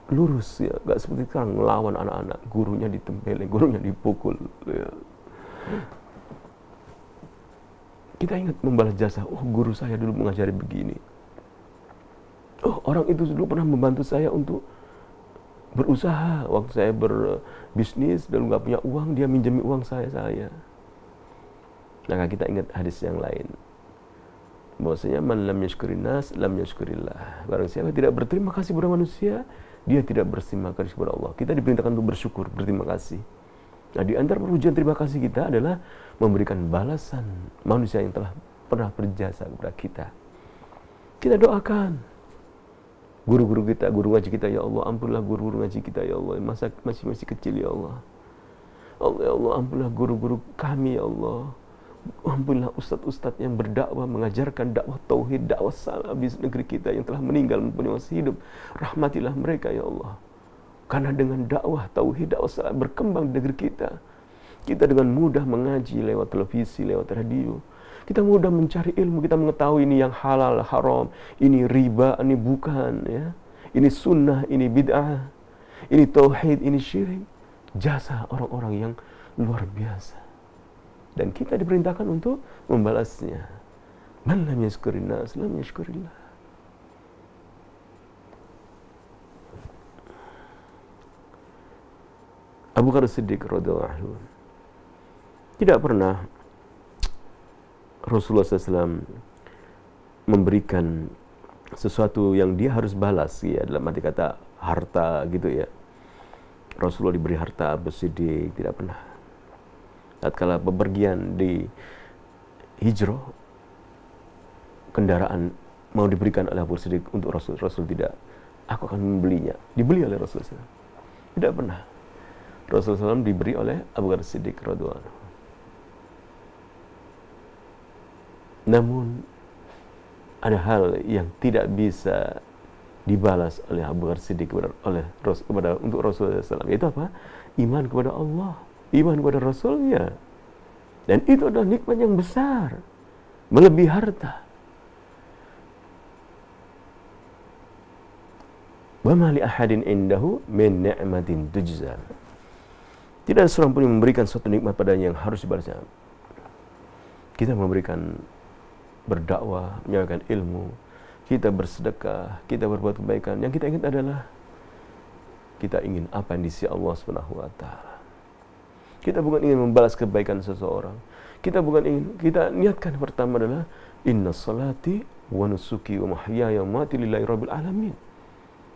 lurus ya, gak seperti sekarang melawan anak-anak, gurunya ditempelin, gurunya dipukul ya. Kita ingat membalas jasa, oh guru saya dulu mengajari begini, oh orang itu dulu pernah membantu saya untuk berusaha waktu saya berbisnis dan nggak punya uang, dia minjemi uang saya. Maka kita ingat hadis yang lain, bahwasanya man lam yashkurin nas lam yashkurillah. Barang siapa tidak berterima kasih kepada manusia, dia tidak berterima kasih kepada Allah. Kita diperintahkan untuk bersyukur, berterima kasih. Nah, di antara perwujudan terima kasih kita adalah memberikan balasan manusia yang telah pernah berjasa kepada kita. Kita doakan guru-guru kita, guru ngaji kita, ya Allah, ampunlah guru-guru ngaji kita, ya Allah, masih kecil, ya Allah. Ya Allah, ampunlah guru-guru kami, ya Allah. Ampunlah ustadz-ustadz yang berdakwah, mengajarkan dakwah tauhid, dakwah salafis negeri kita yang telah meninggal maupun yang masih hidup. Rahmatilah mereka, ya Allah. Karena dengan dakwah tauhid, dakwah salaf berkembang di negeri kita. Kita dengan mudah mengaji lewat televisi, lewat radio. Kita mudah mencari ilmu, kita mengetahui ini yang halal, haram, ini riba, ini bukan, ya. Ini sunnah, ini bid'ah, ini tauhid, ini syirik. Jasa orang-orang yang luar biasa. Dan kita diperintahkan untuk membalasnya. Man lam yashkurin nas lam yashkurillah. Abu Bakar Siddiq radhiyallahu anhu, tidak pernah Rasulullah SAW memberikan sesuatu yang dia harus balas ya, dalam arti kata harta gitu ya. Rasulullah diberi harta, Abu Siddiq tidak pernah. Tatkala bepergian di hijrah, kendaraan mau diberikan oleh Abu Siddiq untuk Rasul tidak. Aku akan membelinya. Dibeli oleh Rasulullah SAW. Tidak pernah. Rasulullah SAW diberi oleh Abu Bakar Siddiq radhiyallahu anhu. Namun ada hal yang tidak bisa dibalas oleh Abu Bakar Siddiq untuk Rasulullah SAW, yaitu apa? Iman kepada Allah, iman kepada Rasulnya. Dan itu adalah nikmat yang besar, melebihi harta. Wa ma li ahadin indahu min ni'matin tujza. Tidak ada seorang pun yang memberikan suatu nikmat padanya yang harus dibalasnya. Kita memberikan, berdakwah, menyampaikan ilmu, kita bersedekah, kita berbuat kebaikan. Yang kita ingat adalah kita ingin apa yang di sisi Allah Subhanahu wa taala. Kita bukan ingin membalas kebaikan seseorang. Kita niatkan pertama adalah inna salati wa nusuki wa mahyaya wa mamati lillahi rabbil alamin.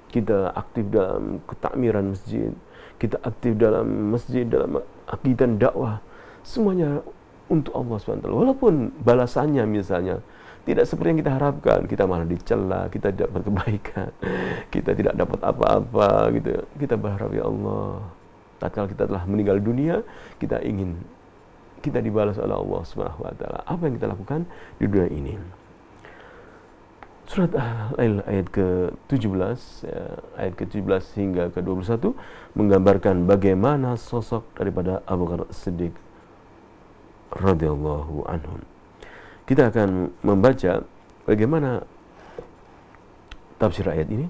Kita aktif dalam ketakmiran masjid, kita aktif dalam masjid, dalam akidah dakwah, semuanya untuk Allah SWT. Walaupun balasannya misalnya tidak seperti yang kita harapkan, kita malah dicela, kita tidak berkebaikan, kita tidak dapat apa-apa gitu. Kita berharap, ya Allah, tatkala kita telah meninggal dunia, kita ingin kita dibalas oleh Allah SWT. Apa yang kita lakukan di dunia ini? Surat Al-Lail ayat ke-17 ayat ke-17 hingga ke-21 menggambarkan bagaimana sosok daripada Abu Bakar As-Siddiq radhiyallahu anhum. Kita akan membaca bagaimana tafsir ayat ini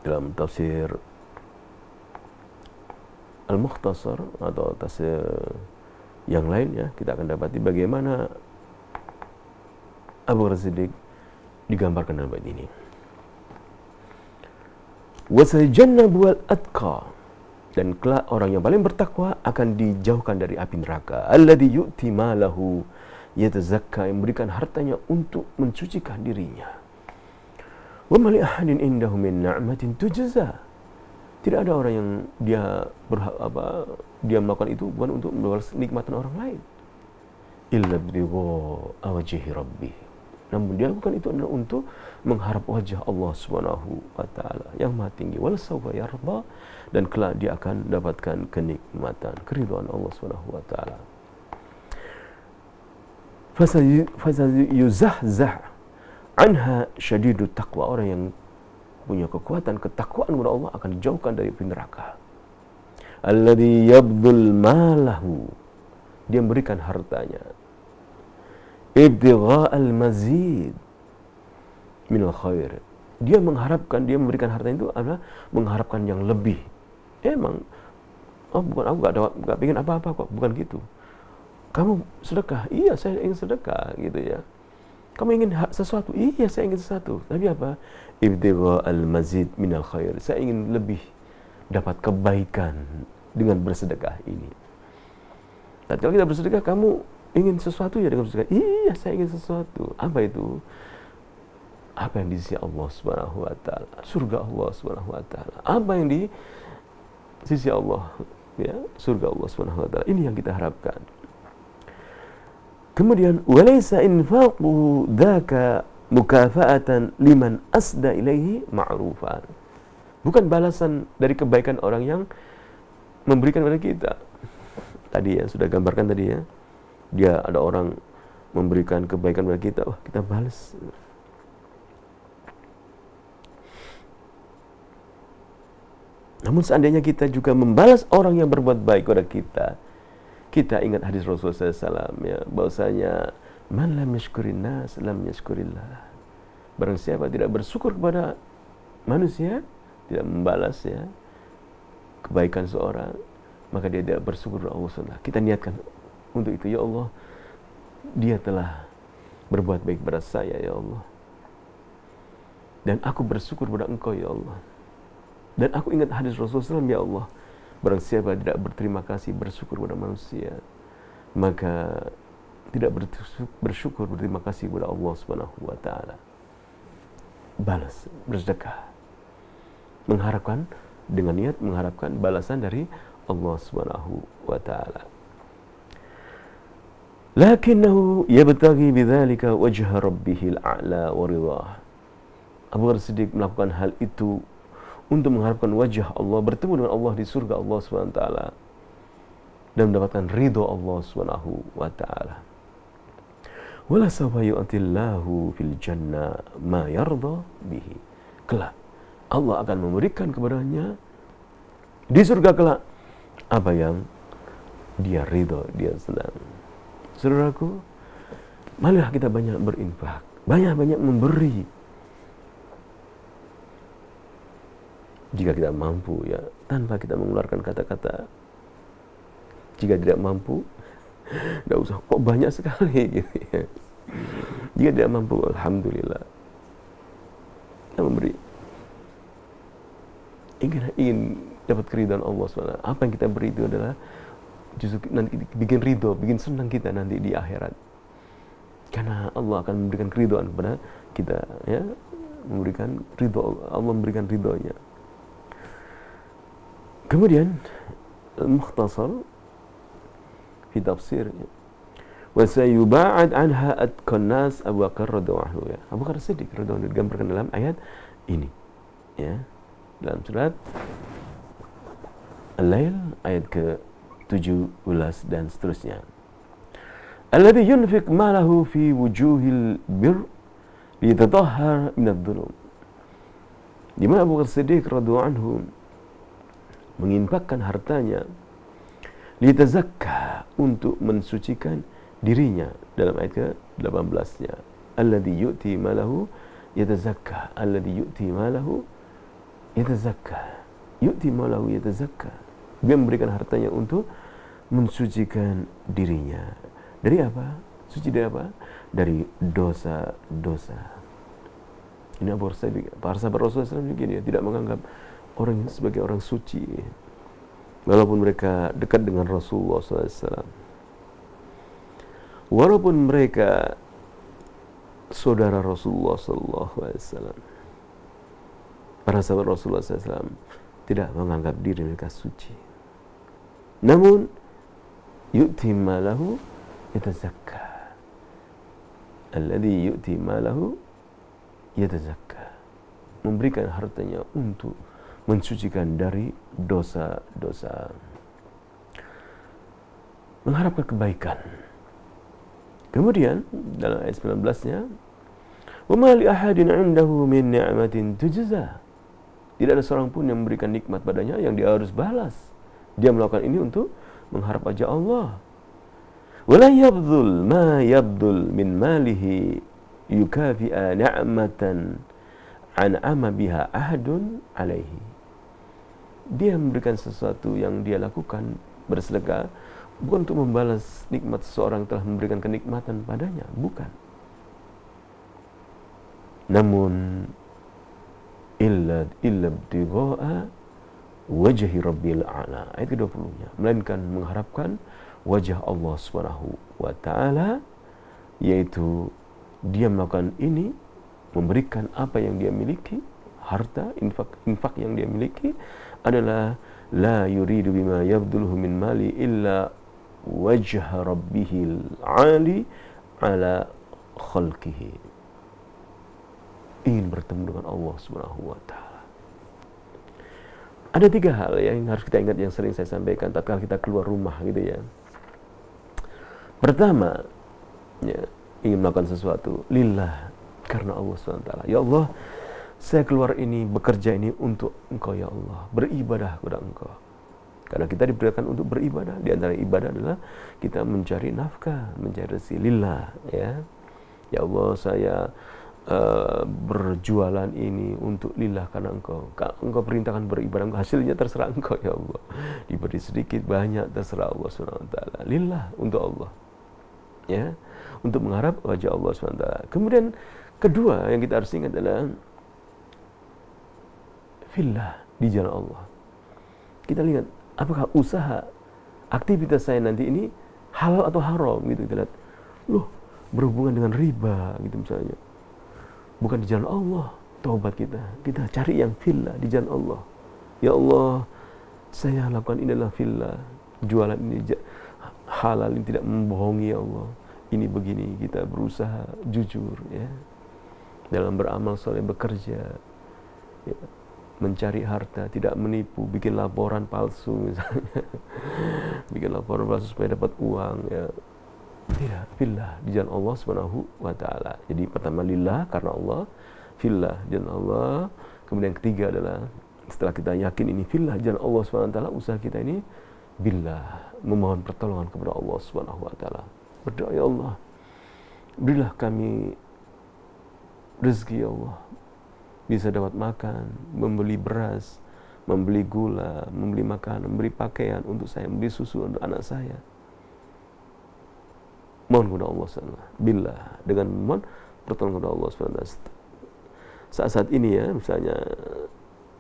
dalam tafsir Al-Mukhtasar atau tafsir yang lain ya. Kita akan dapati bagaimana Abu Bakar Siddiq digambarkan dalam ayat ini. Wasajannabul atqa, dan kelak orang yang paling bertakwa akan dijauhkan dari api neraka. Alladzi yu'ti malahu yatazakka, yang memberikan hartanya untuk mensucikan dirinya. Wa ma li ahadin indahu min ni'matin tujza. Tidak ada orang yang dia melakukan itu bukan untuk membalas nikmatan orang lain. Illa bigha wajhi rabbih. Namun dia lakukan itu adalah untuk mengharap wajah Allah Subhanahu wa taala yang Maha Tinggi. Wal sawfa yarda, dan kelak dia akan dapatkan kenikmatan, keridhaan Allah Subhanahu wa taala. Fasayuzahzah anha syadidut taqwa, orang yang punya kekuatan ketakwaan kepada Allah akan dijauhkan dari api neraka. Alladzi yabdul malahu, dia memberikan hartanya ibtigha'al mazid minal khair, dia mengharapkan, dia memberikan harta itu adalah mengharapkan yang lebih. Emang bukan, aku gak pengen apa-apa kok, bukan gitu. Kamu sedekah, iya saya ingin sedekah gitu ya. Kamu ingin sesuatu, iya saya ingin sesuatu. Tapi apa? Ibtigha'al mazid minal khair, saya ingin lebih dapat kebaikan dengan bersedekah ini. Tapi kalau kita bersedekah, kamu ingin sesuatu ya dengan bersedekah, iya saya ingin sesuatu. Apa itu? Apa yang di sisi Allah Subhanahu wa taala, surga Allah Subhanahu wa taala. Apa yang di sisi Allah, ya, surga Allah Subhanahu wa taala. Ini yang kita harapkan. Kemudian walaysa infaqu dzaka mukafa'atan liman asda ilaihi ma'rufan. Bukan balasan dari kebaikan orang yang memberikan kepada kita. Tadi ya sudah gambarkan tadi ya. Dia ada orang memberikan kebaikan kepada kita, wah kita balas. Namun seandainya kita juga membalas orang yang berbuat baik kepada kita, kita ingat hadis Rasulullah SAW ya, bahwasanya man lam yashkurin nas lam yashkurillah. Barang siapa tidak bersyukur kepada manusia, tidak membalas ya kebaikan seorang, maka dia tidak bersyukur kepada Allah SWT. Kita niatkan untuk itu, ya Allah, dia telah berbuat baik kepada saya ya Allah, dan aku bersyukur kepada Engkau ya Allah. Dan aku ingat hadis Rasulullah SAW, ya Allah, barang siapa tidak berterima kasih, bersyukur kepada manusia, maka tidak bersyukur, berterima kasih kepada Allah Subhanahu wa taala. Balas, bersedekah, mengharapkan, dengan niat mengharapkan balasan dari Allah Subhanahu wa taala. Lakinnahu yabtaghi bidzalika wajha rabbihil a'la wa ridhah. Abu Bakar Siddiq melakukan hal itu untuk mengharapkan wajah Allah, bertemu dengan Allah di surga Allah Subhanahu wa taala dan mendapatkan ridho Allah Subhanahu wa taala. Wala sawfa yu'tillahu fil jannah ma yarda bihi. Kelak Allah akan memberikan kepadanya di surga kelak apa yang dia ridho, dia senang. Saudaraku, marilah kita banyak berinfak, banyak-banyak memberi. Jika kita mampu ya, tanpa kita mengeluarkan kata-kata. Jika tidak mampu, tidak usah, kok banyak sekali gitu ya. Jika tidak mampu, alhamdulillah, kita memberi. Ingin dapat keridhaan Allah SWT. Apa yang kita beri itu adalah justru nanti bikin ridho, bikin senang kita nanti di akhirat. Karena Allah akan memberikan keridhaan kepada kita ya, memberikan ridho, Allah memberikan ridhonya. Kemudian Al-Mukhtasar fi tafsirnya, wa sayuba'ad anha atqan nas Abu Bakar radhiyallahu anhu, ya. Abu Bakar Siddiq radhiyallahu anhu digambarkan dalam ayat ini ya, dalam surat Al-Lail ayat ke-17 dan seterusnya. Alladhi yunfiq malahu fi wujuhil bir liyatatahhar minadz-dzunub. Di mana Abu Bakar Siddiq radhiyallahu anhu menginfakkan hartanya litazakka, untuk mensucikan dirinya, dalam ayat ke-18-nya, alladzi yu'ti malahu yatazakka, alladzi yu'ti malahu yatazakka, yu'ti malahu yatazakka. Dia memberikan hartanya untuk mensucikan dirinya. Dari apa? Suci dari apa? Dari dosa-dosa. Ini Abu Bakar Siddiq. Para sahabat Rasulullah SAW juga dia tidak menganggap orang ini sebagai orang suci, walaupun mereka dekat dengan Rasulullah SAW, walaupun mereka saudara Rasulullah SAW. Para sahabat Rasulullah SAW tidak menganggap diri mereka suci. Namun yu'ti malahu yatazakka, alladzi yu'ti malahu yatazakka, memberikan hartanya untuk mensucikan dari dosa-dosa, mengharapkan kebaikan. Kemudian dalam ayat 19-nya, wa ma li ahadin 'indahu min ni'matin tujza, tidak ada seorang pun yang memberikan nikmat padanya yang dia harus balas. Dia melakukan ini untuk mengharap wajah Allah. Wala yabdhul ma yabdhul min malihi yukafi'a ni'matan an'ama biha ahadun alaihi. Dia memberikan sesuatu yang dia lakukan, bersedekah, bukan untuk membalas nikmat seseorang telah memberikan kenikmatan padanya, bukan. Namun illa ibtigha'a wajhi rabbil a'la, ayat ke-20-nya, melainkan mengharapkan wajah Allah Subhanahu wa taala, yaitu dia melakukan ini, memberikan apa yang dia miliki, harta, infak yang dia miliki adalah la yuridu bima yabduluhu min mali illa wajha rabbihil ali ala khalqihi, ingin bertemu dengan Allah Subhanahu wa taala. Ada 3 hal yang harus kita ingat, yang sering saya sampaikan tatkala kita keluar rumah gitu ya. Pertama, ya, ingin melakukan sesuatu lillah, karena Allah SWT. Ya Allah, saya keluar ini, bekerja ini untuk Engkau ya Allah, beribadah kepada Engkau. Karena kita diberikan untuk beribadah. Di antara ibadah adalah kita mencari nafkah, mencari rezeki lillah, ya. Ya Allah, saya berjualan ini untuk lillah, karena Engkau perintahkan beribadah, hasilnya terserah Engkau ya Allah. Diberi sedikit banyak terserah Allah SWT. Lillah, untuk Allah, ya, untuk mengharap wajah Allah SWT. Kemudian kedua yang kita harus ingat adalah fillah, di jalan Allah. Kita lihat apakah usaha, aktivitas saya nanti ini halal atau haram gitu. Kita lihat, loh, berhubungan dengan riba gitu misalnya, bukan di jalan Allah. Taubat kita cari yang fillah, di jalan Allah. Ya Allah, saya lakukan ini adalah fillah, jualan ini halal, ini tidak membohongi ya Allah, ini begini. Kita berusaha jujur ya dalam beramal soleh, bekerja ya, mencari harta, tidak menipu, bikin laporan palsu misalnya bikin laporan palsu supaya dapat uang ya. Tidak, fillah, di jalan Allah Subhanahu wa taala. Jadi pertama lillah, karena Allah, fillah, jalan Allah. Kemudian ketiga adalah setelah kita yakin ini fillah, jalan Allah Subhanahu wa taala, usaha kita ini billah, memohon pertolongan kepada Allah Subhanahu wa taala. Berdoa, ya Allah, berilah kami rezeki ya Allah, bisa dapat makan, membeli beras, membeli gula, membeli makanan, membeli pakaian untuk saya, membeli susu untuk anak saya. Mohon kepada Allah SWT, billah, dengan mohon pertolongan kepada Allah SWT. Saat-saat ini ya, misalnya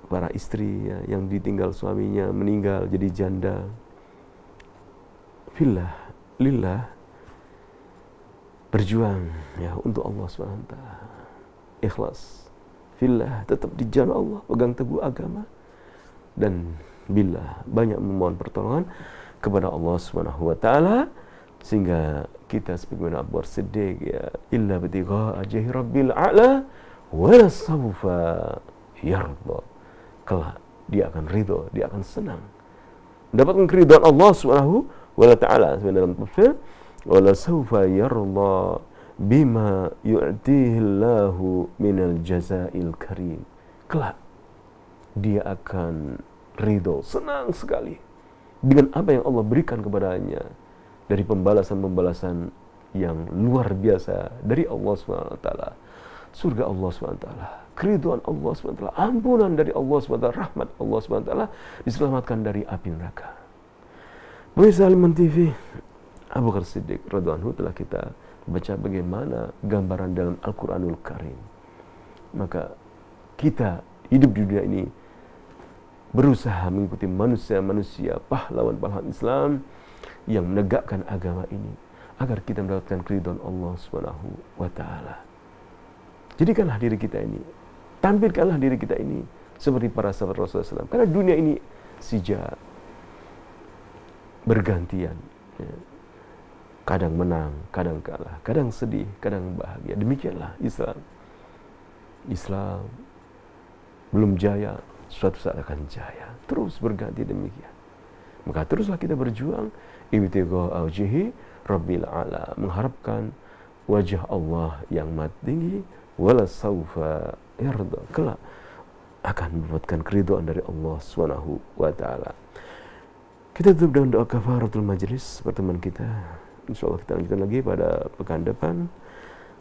para istri ya, yang ditinggal suaminya, meninggal jadi janda, fillah, lillah, berjuang ya untuk Allah SWT, ikhlas, fillah, tetap di jalan Allah, pegang teguh agama, dan billah, banyak memohon pertolongan kepada Allah Subhanahu wa taala, sehingga kita sebagaimana Abu Bakar Siddiq ya, illa bitigha wajhi rabbil a'la wa sawfa yarda, kelak dia akan ridho, dia akan senang mendapatkan keridhaan Allah Subhanahu wa taala. Sebenarnya dalam tafsir wala sawfa yarda bima yu'tihillahu minal jazail karim. Kelak dia akan ridho, senang sekali dengan apa yang Allah berikan kepadanya dari pembalasan-pembalasan yang luar biasa dari Allah SWT. Surga Allah SWT, keridhaan Allah SWT, ampunan dari Allah SWT, rahmat Allah SWT, diselamatkan dari api neraka. Pemirsa Al-Iman TV, Abu Bakar Siddiq radhiyallahu anhu telah kita baca bagaimana gambaran dalam Al-Quranul Karim. Maka kita hidup di dunia ini berusaha mengikuti manusia-manusia pahlawan-pahlawan Islam yang menegakkan agama ini agar kita mendapatkan keridhaan Allah Subhanahu wa taala. Jadikanlah diri kita ini, tampilkanlah diri kita ini seperti para sahabat Rasulullah SAW. Karena dunia ini sija bergantian, ya. Kadang menang, kadang kalah, kadang sedih, kadang bahagia. Demikianlah Islam. Islam belum jaya, suatu saat akan jaya. Terus berganti demikian. Maka teruslah kita berjuang ibtigha wajhi rabbil ala, mengharapkan wajah Allah yang maha tinggi, wala saufa yarda, kelak akan mendapatkan keridhaan dari Allah Subhanahu wa taala. Kita tutup dengan doa kafaratul majlis pertemuan kita. Insyaallah kita lanjutkan lagi pada pekan depan.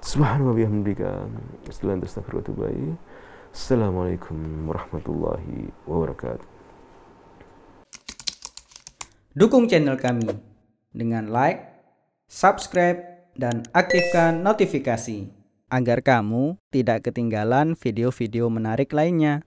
Subhanallah bihamdika, astaghfiruka wa atubu ilaik. Assalamualaikum warahmatullahi wabarakatuh. Dukung channel kami dengan like, subscribe, dan aktifkan notifikasi agar kamu tidak ketinggalan video-video menarik lainnya.